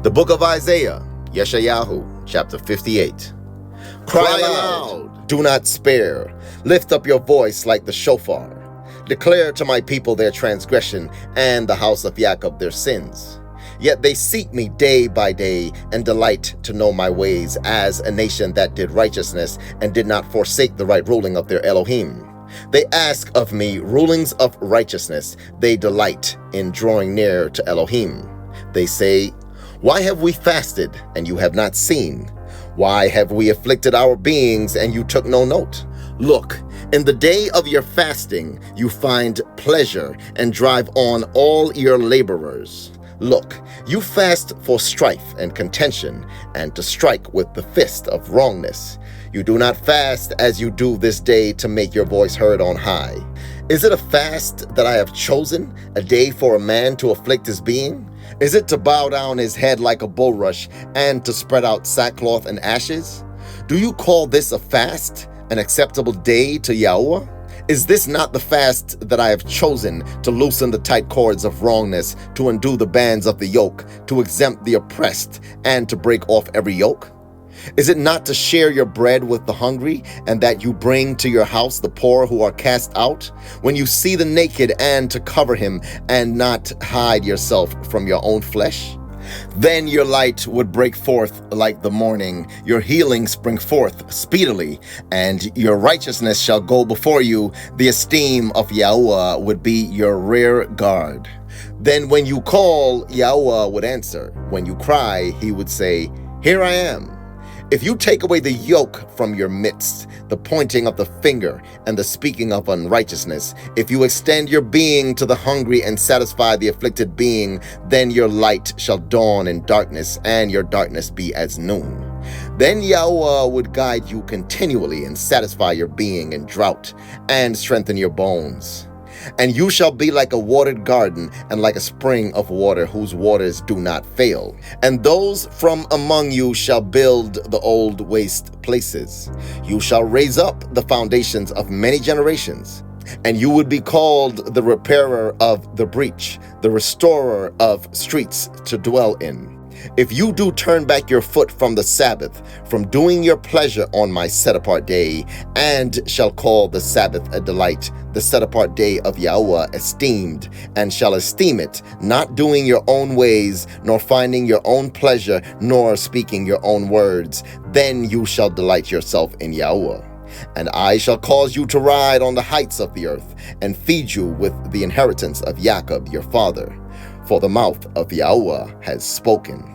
The book of Isaiah, Yeshayahu, chapter 58. Cry aloud, do not spare. Lift up your voice like the shofar. Declare to my people their transgression, and the house of Yaaqob their sins. Yet they seek me day by day, and delight to know my ways, as a nation that did righteousness, and did not forsake the right ruling of their Elohim. They ask of me rulings of righteousness. They delight in drawing near to Elohim. They say, why have we fasted, and you have not seen? Why have we afflicted our beings, and you took no note? Look, in the day of your fasting, you find pleasure, and drive on all your laborers. Look, you fast for strife and contention, and to strike with the fist of wrongness. You do not fast as you do this day to make your voice heard on high. Is it a fast that I have chosen, a day for a man to afflict his being? Is it to bow down his head like a bulrush, and to spread out sackcloth and ashes? Do you call this a fast, an acceptable day to Yahweh? Is this not the fast that I have chosen, to loosen the tight cords of wrongness, to undo the bands of the yoke, to exempt the oppressed, and to break off every yoke? Is it not to share your bread with the hungry, and that you bring to your house the poor who are cast out? When you see the naked, and to cover him, and not hide yourself from your own flesh? Then your light would break forth like the morning, your healing spring forth speedily, and your righteousness shall go before you. The esteem of Yahweh would be your rear guard. Then when you call, Yahweh would answer. When you cry, he would say, here I am. If you take away the yoke from your midst, the pointing of the finger and the speaking of unrighteousness, if you extend your being to the hungry and satisfy the afflicted being, then your light shall dawn in darkness, and your darkness be as noon. Then Yahweh would guide you continually and satisfy your being in drought, and strengthen your bones. And you shall be like a watered garden, and like a spring of water whose waters do not fail. And those from among you shall build the old waste places. You shall raise up the foundations of many generations. And you would be called the repairer of the breach, the restorer of streets to dwell in. If you do turn back your foot from the Sabbath, from doing your pleasure on my set-apart day, and shall call the Sabbath a delight, the set-apart day of Yahweh esteemed, and shall esteem it, not doing your own ways, nor finding your own pleasure, nor speaking your own words, then you shall delight yourself in Yahweh. And I shall cause you to ride on the heights of the earth, and feed you with the inheritance of Yaaqob your father. For the mouth of Yahweh has spoken.